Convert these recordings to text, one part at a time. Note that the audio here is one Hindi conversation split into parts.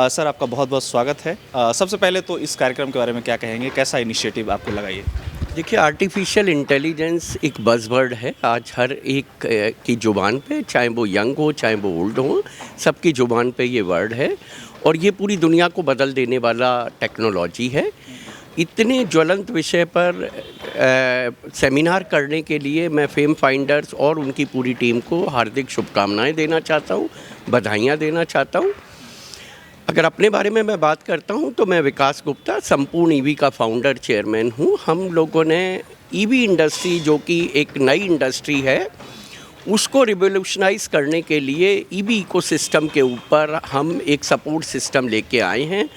सर आपका बहुत-बहुत स्वागत है। सबसे पहले तो इस कार्यक्रम के बारे में क्या कहेंगे? कैसा इनिशिएटिव आपको लगा ये? देखिए, आर्टिफिशियल इंटेलिजेंस एक बज़वर्ड है आज हर एक की ज़ुबान पे, चाहे वो यंग हो चाहे वो ओल्ड हो, सबकी ज़ुबान पे ये वर्ड है और ये पूरी दुनिया को बदल देने वाला टेक्नोलॉजी है। इतने ज्वलंत विषय पर सेमिनार करने के लिए मैं फेम फाइंडर्स और उनकी पूरी टीम को हार्दिक शुभकामनाएं देना चाहता हूँ, बधाइयाँ देना चाहता हूँ। अगर अपने बारे में मैं बात करता हूं तो मैं विकास गुप्ता संपूर्ण ईवी का फाउंडर चेयरमैन हूं। हम लोगों ने ईवी इंडस्ट्री जो कि एक नई इंडस्ट्री है उसको रिवोल्यूशनाइज करने के लिए ईवी इकोसिस्टम के ऊपर हम एक सपोर्ट सिस्टम लेके आए हैं।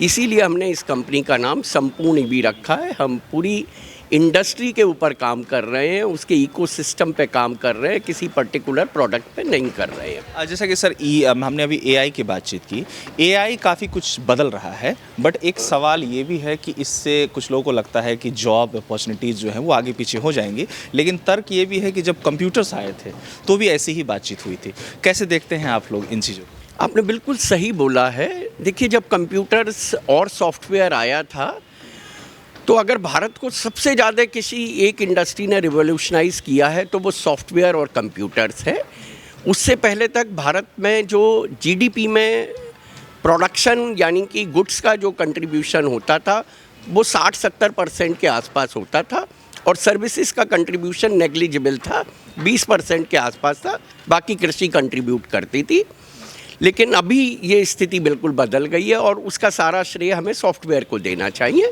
इसीलिए हमने इस कंपनी का नाम संपूर्ण ईवी रखा है। हम पूरी इंडस्ट्री के ऊपर काम कर रहे हैं, उसके इकोसिस्टम पे काम कर रहे हैं, किसी पर्टिकुलर प्रोडक्ट पे नहीं कर रहे हैं। जैसा कि सर हमने अभी एआई की बातचीत की। एआई काफ़ी कुछ बदल रहा है, बट एक सवाल ये भी है कि इससे कुछ लोगों को लगता है कि जॉब अपॉर्चुनिटीज़ जो हैं वो आगे पीछे हो जाएंगी। लेकिन तर्क ये भी है कि जब कंप्यूटर्स आए थे तो भी ऐसी ही बातचीत हुई थी। कैसे देखते हैं आप लोग इन चीज़ों को? आपने बिल्कुल सही बोला है। देखिए, जब कंप्यूटर्स और सॉफ्टवेयर आया था तो अगर भारत को सबसे ज़्यादा किसी एक इंडस्ट्री ने रिवोल्यूशनाइज किया है तो वो सॉफ्टवेयर और कंप्यूटर्स है। उससे पहले तक भारत में जो जीडीपी में प्रोडक्शन यानी कि गुड्स का जो कंट्रीब्यूशन होता था वो 60-70% के आसपास होता था और सर्विसेज का कंट्रीब्यूशन नेग्लिजिबल था, 20% के आसपास था। बाकी कृषि कंट्रीब्यूट करती थी। लेकिन अभी ये स्थिति बिल्कुल बदल गई है और उसका सारा श्रेय हमें सॉफ्टवेयर को देना चाहिए।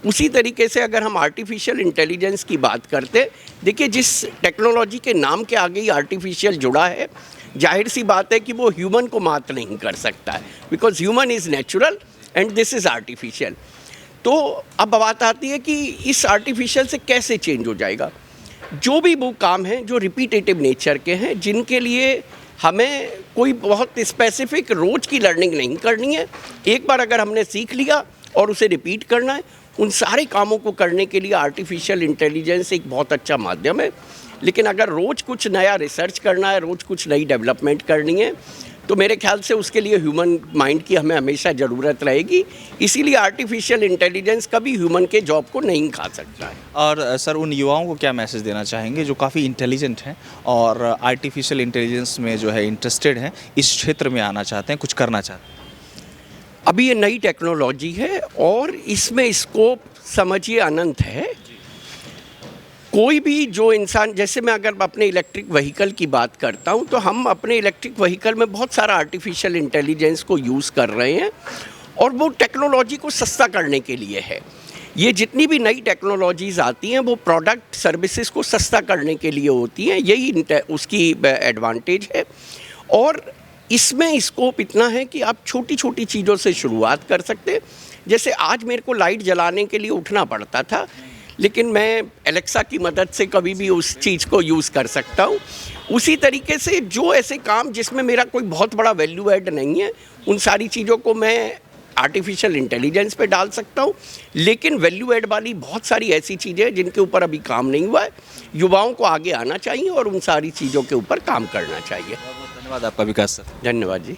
उसी तरीके से अगर हम आर्टिफिशियल इंटेलिजेंस की बात करते, देखिए जिस टेक्नोलॉजी के नाम के आगे ही आर्टिफिशियल जुड़ा है, जाहिर सी बात है कि वो ह्यूमन को मात नहीं कर सकता है, because human is natural and this is artificial. तो अब बात आती है कि इस आर्टिफिशियल से कैसे चेंज हो जाएगा। जो भी वो काम हैं जो रिपीटेटिव नेचर के हैं, जिनके लिए हमें कोई बहुत स्पेसिफिक रोज की लर्निंग नहीं करनी है, एक बार अगर हमने सीख लिया और उसे रिपीट करना है, उन सारे कामों को करने के लिए आर्टिफिशियल इंटेलिजेंस एक बहुत अच्छा माध्यम है। लेकिन अगर रोज़ कुछ नया रिसर्च करना है, रोज़ कुछ नई डेवलपमेंट करनी है, तो मेरे ख्याल से उसके लिए ह्यूमन माइंड की हमें हमेशा ज़रूरत रहेगी। इसीलिए आर्टिफिशियल इंटेलिजेंस कभी ह्यूमन के जॉब को नहीं खा सकता है। और सर उन युवाओं को क्या मैसेज देना चाहेंगे जो काफ़ी इंटेलिजेंट हैं और आर्टिफिशियल इंटेलिजेंस में जो है इंटरेस्टेड हैं, इस क्षेत्र में आना चाहते हैं, कुछ करना चाहते हैं? अभी ये नई टेक्नोलॉजी है और इसमें स्कोप समझिए अनंत है। कोई भी जो इंसान, जैसे मैं अगर अपने इलेक्ट्रिक व्हीकल की बात करता हूँ तो हम अपने इलेक्ट्रिक व्हीकल में बहुत सारा आर्टिफिशियल इंटेलिजेंस को यूज़ कर रहे हैं और वो टेक्नोलॉजी को सस्ता करने के लिए है। ये जितनी भी नई टेक्नोलॉजीज़ आती हैं वो प्रोडक्ट सर्विसेज को सस्ता करने के लिए होती हैं, यही उसकी एडवांटेज है। और इसमें स्कोप इतना है कि आप छोटी छोटी चीज़ों से शुरुआत कर सकते हैं। जैसे आज मेरे को लाइट जलाने के लिए उठना पड़ता था, लेकिन मैं एलेक्सा की मदद से कभी भी उस चीज़ को यूज़ कर सकता हूँ। उसी तरीके से जो ऐसे काम जिसमें मेरा कोई बहुत बड़ा वैल्यू ऐड नहीं है, उन सारी चीज़ों को मैं आर्टिफिशियल इंटेलिजेंस पे डाल सकता हूँ। लेकिन वैल्यू ऐड वाली बहुत सारी ऐसी चीज़ें हैं जिनके ऊपर अभी काम नहीं हुआ है। युवाओं को आगे आना चाहिए और उन सारी चीज़ों के ऊपर काम करना चाहिए। धन्यवाद आपका विकास सर। धन्यवाद जी।